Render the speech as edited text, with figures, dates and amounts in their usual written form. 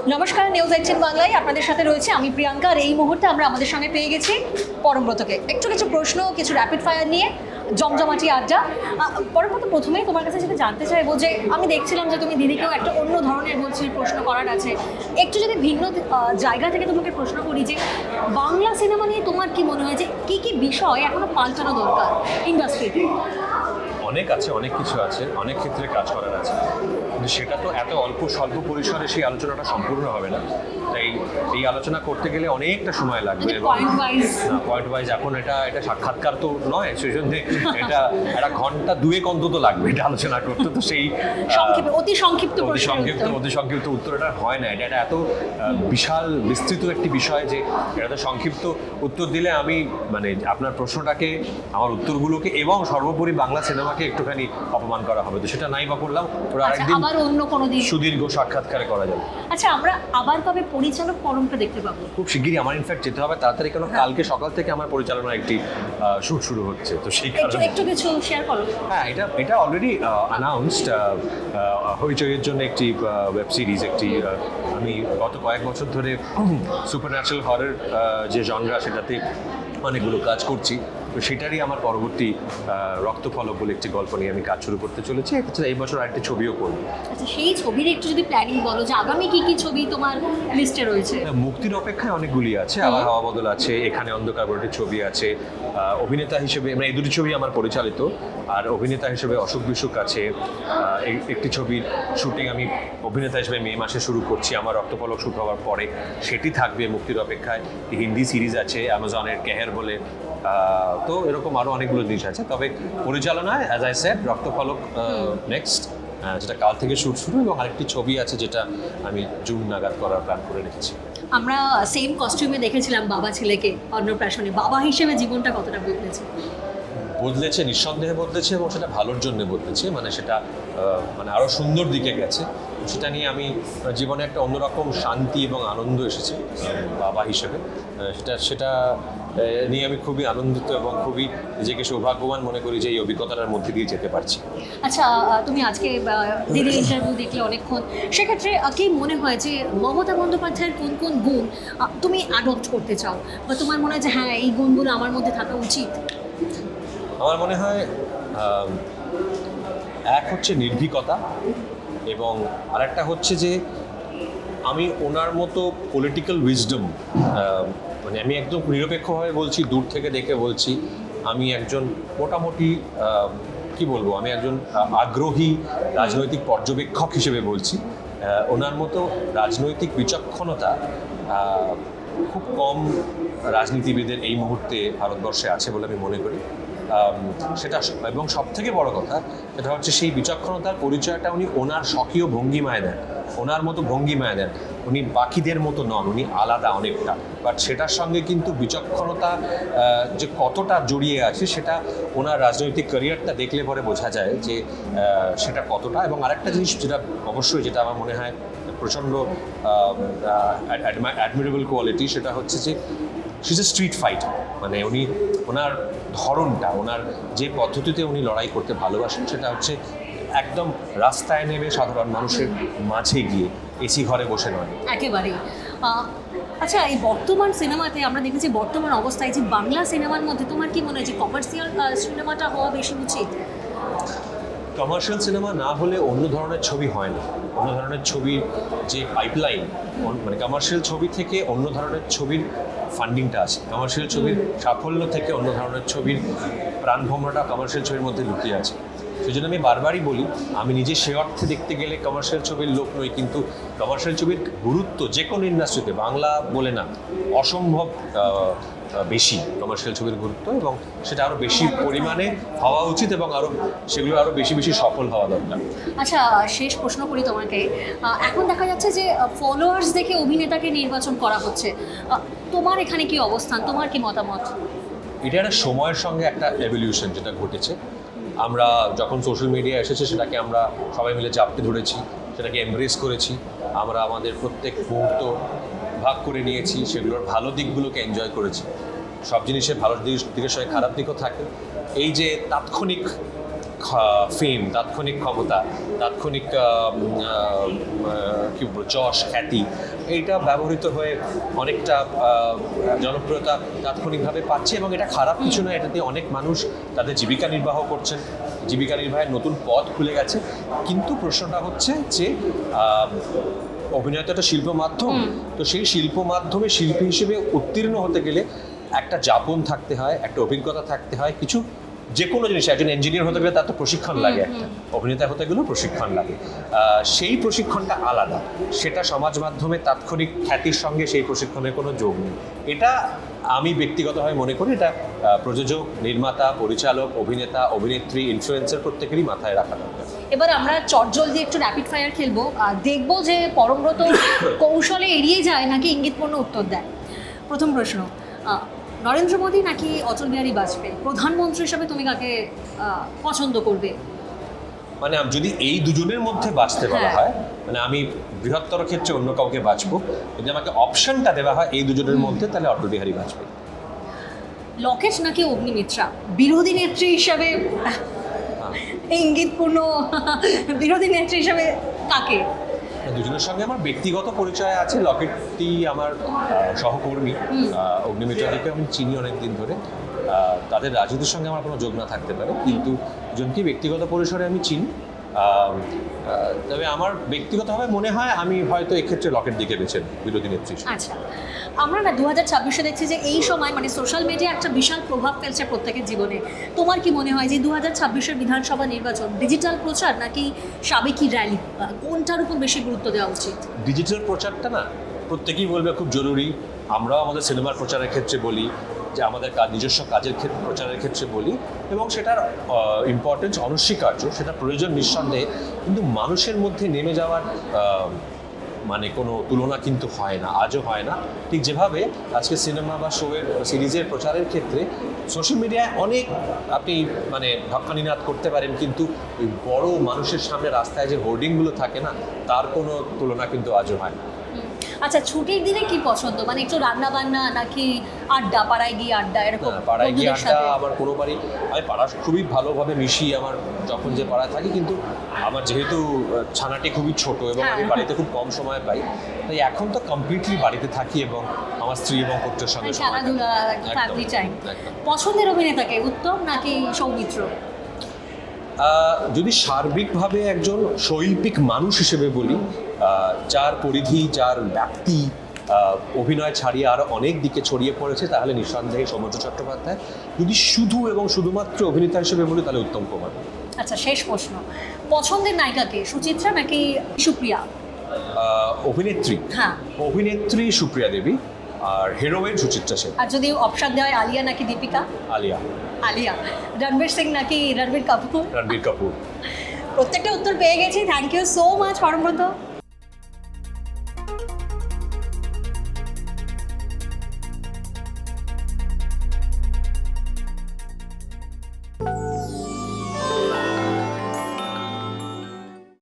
নমস্কার, নিউজ 18 বাংলায় আপনাদের সাথে রয়েছে আমি প্রিয়াঙ্কা। আর এই মুহূর্তে আমরা আমাদের সঙ্গে পেয়ে গেছি পরমব্রতকে। একটু কিছু প্রশ্ন, কিছু র্যাপিড ফায়ার নিয়ে জমজমাটি আড্ডা। পরমব্রত, প্রথমেই তোমার কাছে যেটা জানতে চাইবো যে আমি দেখছিলাম যে তুমি দিদিকেও একটা অন্য ধরনের বলছি প্রশ্ন করার আছে, একটু যদি ভিন্ন জায়গা থেকে তোমাকে প্রশ্ন করি যে বাংলা সিনেমা নিয়ে তোমার কি মনে হয় যে কী কী বিষয় এখনো পাল্টানো দরকার ইন্ডাস্ট্রিতে? অনেক আছে, অনেক কিছু আছে, অনেক ক্ষেত্রে কাজ করার আছে, কিন্তু সেটা তো এত স্বল্প পরিসরে সেই আলোচনাটা সম্পূর্ণ হবে না। তাই এই আলোচনা করতে গেলে অনেকটা সময় লাগবে। পয়েন্ট ওয়াইজ এখন এটা সাক্ষাৎকার তো নয়, সেই জন্য এটা একটা ঘন্টা দুয়েক অন্তত লাগবে এটা আলোচনা করতে। তো সেই অতি সংক্ষিপ্ত উত্তর এটা হয় না। এটা এত বিশাল বিস্তৃত একটি বিষয় যে এটা সংক্ষিপ্ত উত্তর দিলে আমি মানে আপনার প্রশ্নটাকে, আমার উত্তরগুলোকে এবং সর্বোপরি বাংলা সিনেমাকে একটুখানি অপমান করা হবে। তো সেটা নাই বা করলাম, ওরা আরেকদিন অন্য কোনো দিন সুদীর্ঘ সাক্ষাৎকারে করা যাবে। আচ্ছা, আমরা আবার কবে পরিচালক পরমটা দেখতে পাবো? খুব শিগগিরই। আমার ইনফ্যাক্ট যেতে হবে তাড়াতাড়ি, কারণ কালকে সকাল থেকে আমার পরিচালনার একটি শুট শুরু হচ্ছে। তো সেই কারণে একটু কিছু শেয়ার করো। হ্যাঁ, এটা অলরেডি অ্যানাউন্সড। হইচইয়ের জন্য একটি ওয়েব সিরিজ, আমি গত কয়েক বছর ধরে সুপার ন্যাচারাল হরর যে জনরা, সেটাতে অনেকগুলো কাজ করছি। তো সেটারই আমার পরবর্তী রক্তফলক বলে একটি গল্প নিয়ে আমি কাজ শুরু করতে চলেছি। এই বছর আরেকটি ছবিও করব। আচ্ছা, সেই ছবির একটু যদি প্ল্যানিং বলো যে আগামী কি কি ছবি তোমার লিস্টে রয়েছে? মুক্তির অপেক্ষায় অনেকগুলি আছে, আবার হাওয়া বদল আছে, এখানে অন্ধকার বলে ছবি আছে। অভিনেতা হিসেবে মানে এই দুটি ছবি আমার পরিচালিত, আর অভিনেতা হিসেবে অশোক বিসুক আছে। একটি ছবির শুটিং আমি অভিনেতা হিসেবে মে মাসে শুরু করছি, আমার রক্তফলক শুট হওয়ার পরে সেটি থাকবে মুক্তির অপেক্ষায়। হিন্দি সিরিজ আছে অ্যামাজনের কেহের বলে। তো এরকম আরও অনেকগুলো জিনিস আছে। তবে পরিচালনায় অ্যাজ আই সেড রক্তফলক নেক্সট, যেটা কাল থেকে শুট শুরু, এবং আরেকটি ছবি আছে যেটা আমি জুন নাগাদ করার প্ল্যান করে রেখেছি। আমরা সেম কস্টিউমে দেখেছিলাম বাবা ছেলেকে অন্নপ্রাশনে। বাবা হিসেবে জীবনটা কতটা বদলেছে? নিঃসন্দেহে বদলেছে, এবং সেটা ভালোর জন্য বদলেছে। মানে সেটা মানে আরও সুন্দর দিকে গেছে। সেটা নিয়ে আমি জীবনে একটা অন্যরকম শান্তি এবং আনন্দ এসেছে বাবা হিসেবে। সেটা নিয়ে আমি খুবই আনন্দিত এবং খুবই নিজেকে সৌভাগ্যবান মনে করি যে এই অভিজ্ঞতাটার মধ্যে দিয়ে যেতে পারছি। আচ্ছা, তুমি আজকে দিদির ইন্টারভিউ দেখলে অনেকক্ষণ, সেক্ষেত্রে কি মনে হয় যে মমতা বন্দ্যোপাধ্যায়ের কোন কোন গুণ তুমি অ্যাডপ্ট করতে চাও, বা তোমার মনে হয় যে হ্যাঁ এই গুণগুলো আমার মধ্যে থাকা উচিত? আমার মনে হয় এক হচ্ছে নির্ভীকতা, এবং আরেকটা হচ্ছে যে আমি ওনার মতো পলিটিক্যাল উইজডম, মানে আমি একদম নিরপেক্ষভাবে বলছি, দূর থেকে দেখে বলছি, আমি একজন মোটামুটি কি বলবো, আমি একজন আগ্রহী রাজনৈতিক পর্যবেক্ষক হিসেবে বলছি। ওনার মতো রাজনৈতিক বিচক্ষণতা খুব কম রাজনীতিবিদের এই মুহূর্তে ভারতবর্ষে আছে বলে আমি মনে করি। সেটা, এবং সব থেকে বড় কথা সেটা হচ্ছে সেই বিচক্ষণতার পরিচয়টা উনি ওনার স্বকীয় ভঙ্গিমায় দেন, ওনার মতো ভঙ্গিমায় দেন। উনি বাকিদের মতো নন, উনি আলাদা অনেকটা। বাট সেটার সঙ্গে কিন্তু বিচক্ষণতা যে কতটা জড়িয়ে আছে সেটা ওনার রাজনৈতিক ক্যারিয়ারটা দেখলে পরে বোঝা যায় যে সেটা কতটা। এবং আরেকটা জিনিস যেটা অবশ্যই, যেটা আমার মনে হয় প্রচণ্ড অ্যাডমিরেবল কোয়ালিটি, সেটা হচ্ছে যে she is a street fighter. মানে ওনার ধরনটা, ওনার যে পদ্ধতিতে উনি লড়াই করতে ভালোবাসেন, সেটা হচ্ছে একদম রাস্তায় নেমে সাধারণ মানুষের মাঝে গিয়ে, এসি ঘরে বসে নয়। একেবারেই। আচ্ছা, এই বর্তমান সিনেমাতে আমরা দেখেছি, বর্তমান অবস্থায় যে বাংলা সিনেমার মধ্যে তোমার কি মনে হয় যে কমার্শিয়াল সিনেমাটা হওয়া বেশি উচিত? কমার্শিয়াল সিনেমা না হলে অন্য ধরনের ছবি হয় না। অন্য ধরনের ছবির যে পাইপলাইন, মানে কমার্শিয়াল ছবি থেকে অন্য ধরনের ছবির ফান্ডিংটা আছে, কমার্শিয়াল ছবির সাফল্য থেকে অন্য ধরনের ছবির প্রাণভোমরাটা কমার্শিয়াল ছবির মধ্যে লুকিয়ে আছে। সেই জন্য আমি বারবারই বলি, আমি নিজে সে অর্থে দেখতে গেলে কমার্শিয়াল ছবির লোক নই, কিন্তু কমার্শিয়াল ছবির গুরুত্ব যে কোনো ইন্ডাস্ট্রিতে, বাংলা বলে না, অসম্ভব বেশি কমার্শিয়াল ছবির গুরুত্ব, এবং সেটা আরও বেশি পরিমাণে হওয়া উচিত, এবং সেগুলো আরও বেশি বেশি সফল হওয়া দরকার। আচ্ছা, শেষ প্রশ্ন করি তোমাকে। এখন দেখা যাচ্ছে যে ফলোয়ার্স দেখে অভিনেতাকে নির্বাচন করা হচ্ছে, তোমার এখানে কি অবস্থান, তোমার কি মতামত? এটা একটা সময়ের সঙ্গে একটা এভলিউশন যেটা ঘটেছে। আমরা যখন সোশ্যাল মিডিয়া এসেছে সেটাকে আমরা সবাই মিলে চাপটে ধরেছি, সেটাকে এমব্রেস করেছি। আমরা আমাদের প্রত্যেক মুহূর্ত ভাগ করে নিয়েছি, সেগুলোর ভালো দিকগুলোকে এনজয় করেছি। সব জিনিসের ভালো দিকের সঙ্গে খারাপ দিকও থাকে। এই যে তাৎক্ষণিক ফেম, তাৎক্ষণিক ক্ষমতা, তাৎক্ষণিক কি বলবো যশ খ্যাতি এইটা ব্যবহৃত হয়ে অনেকটা জনপ্রিয়তা তাৎক্ষণিকভাবে পাচ্ছে, এবং এটা খারাপ কিছু নয়। এটাতে অনেক মানুষ তাদের জীবিকা নির্বাহ করছেন, জীবিকা নির্বাহের নতুন পথ খুলে গেছে। কিন্তু প্রশ্নটা হচ্ছে যে অভিনয় তো একটা শিল্প মাধ্যম, তো সেই শিল্প মাধ্যমে শিল্পী হিসেবে উত্তীর্ণ হতে গেলে একটা যাপন থাকতে হয়, একটা অভিজ্ঞতা থাকতে হয়, কিছু যে কোনো জিনিস। একজন ইঞ্জিনিয়ার হতে গেলে তার তো প্রশিক্ষণ লাগে, একটা অভিনেতা হতে গেলেও প্রশিক্ষণ লাগে। সেই প্রশিক্ষণটা আলাদা, সেটা সমাজ মাধ্যমে তাৎক্ষণিক খ্যাতির সঙ্গে সেই প্রশিক্ষণের কোনো যোগ নেই। এটা আমি ব্যক্তিগতভাবে মনে করি এটা প্রযোজক, নির্মাতা, পরিচালক, অভিনেতা, অভিনেত্রী, ইনফ্লুয়েন্সার প্রত্যেকেরই মাথায় রাখা দরকার। এবার আমরা চটজল দিয়ে একটু র্যাপিড ফায়ার খেলবো আর দেখবো যে পরমব্রত কৌশলে এড়িয়ে যায় নাকি ইঙ্গিতপূর্ণ উত্তর দেয়। প্রথম প্রশ্ন, নরেন্দ্র মোদী নাকি অটল বিহারী বাজপেয়ী? প্রধানমন্ত্রী হিসাবে তুমি কাকে পছন্দ করবে? মানে যদি এই দুজনের মধ্যে বাঁচতে বলা হয়, মানে আমি বৃহত্তর ক্ষেত্রে অন্য কাউকে বাঁচবো, যদি আমাকে অপশনটা দেওয়া হয় এই দুজনের মধ্যে, তাহলে অটল বিহারী বাজপেয়ী। লকেট নাকি অগ্নিমিত্রা? বিরোধী নেত্রী হিসাবে ইঙ্গিতপূর্ণ বিরোধী নেত্রী হিসাবে কাকে? দুজনের সঙ্গে আমার ব্যক্তিগত পরিচয় আছে। লকেটটি আমার সহকর্মী, অগ্নিমিত্রাদিকে আমি চিনি অনেক দিন ধরে। তাদের রাজনীতির সঙ্গে আমার কোনো যোগ না থাকতে পারে, কিন্তু দুজনকে ব্যক্তিগত পরিসরে আমি চিনি। তবে আমার ব্যক্তিগতভাবে মনে হয় আমি হয়তো এক্ষেত্রে লকেট দিকে বেছে নেব বিরোধী নেত্রী। আচ্ছা, আমরা না 2026-এ দেখছি যে এই সময় মানে সোশ্যাল মিডিয়া একটা বিশাল প্রভাব ফেলছে প্রত্যেকের জীবনে। তোমার কি মনে হয় যে 2026-এর বিধানসভা নির্বাচন ডিজিটাল প্রচার নাকি সাবেকি র্যালি, কোনটার উপর বেশি গুরুত্ব দেওয়া উচিত? ডিজিটাল প্রচারটা না প্রত্যেকেই বলবে খুব জরুরি। আমরাও আমাদের সিনেমার প্রচারের ক্ষেত্রে বলি, যে আমাদের নিজস্ব কাজের ক্ষেত্রে প্রচারের ক্ষেত্রে বলি, এবং সেটার ইম্পর্টেন্স অনস্বীকার্য, সেটা প্রয়োজন নিঃসন্দেহে। কিন্তু মানুষের মধ্যে নেমে যাওয়ার মানে কোনো তুলনা কিন্তু হয় না, আজও হয় না। ঠিক যেভাবে আজকে সিনেমা বা শোয়ের সিরিজের প্রচারের ক্ষেত্রে সোশ্যাল মিডিয়ায় অনেক আপনি মানে ঢক্কানিনাদ করতে পারেন, কিন্তু ওই বড় মানুষের সামনে রাস্তায় যে হোর্ডিংগুলো থাকে না, তার কোনো তুলনা কিন্তু আজও হয় না। আচ্ছা, ছুটির দিনে কি পছন্দ? মানে একটু রান্না বান্না নাকি আড্ডা, পাড়ায় গিয়ে আড্ডা এরকম? পাড়ায় গিয়ে আড্ডা আমার কোনোবারই, আমি পাড়া খুবই ভালোভাবে মিশি আমার যখন যে পাড়ায় থাকি, কিন্তু আমার যেহেতু ছানাটি খুবই ছোট এবং আমি বাড়িতে খুব কম সময় পাই, তাই এখন তো কমপ্লিটলি বাড়িতে থাকি এবং আমার স্ত্রী এবং পুত্রের সঙ্গে খেলাধুলা, ফ্যামিলি টাইম। একদম। পছন্দের অভিনেতাকে উত্তম নাকি সৌমিত্র? যদি সার্বিকভাবে একজন শৈল্পিক মানুষ হিসেবে বলি, যার পরিধি, যার ব্যাপ্তি অভিনয় ছাড়িয়ে আরও অনেক দিকে ছড়িয়ে পড়েছে, তাহলে নিঃসন্দেহে সৌমিত্র চট্টোপাধ্যায়। যদি শুধু এবং শুধুমাত্র অভিনেতা হিসেবে বলি, তাহলে উত্তম কুমার। আচ্ছা, শেষ প্রশ্ন, পছন্দের নায়িকাকে সুচিত্রা নাকি সুপ্রিয়া? অভিনেত্রী? হ্যাঁ, অভিনেত্রী সুপ্রিয়া দেবী, আর হিরোইন সুচিত্রা সেন। আর যদি অপশন দেওয়া হয় আলিয়া নাকি দীপিকা? আলিয়া। আলিয়া। রণবীর সিং নাকি রণবীর কাপুর? রণবীর কাপুর। প্রত্যেকটা উত্তর পেয়ে গেছি। Thank you so much Parambrata.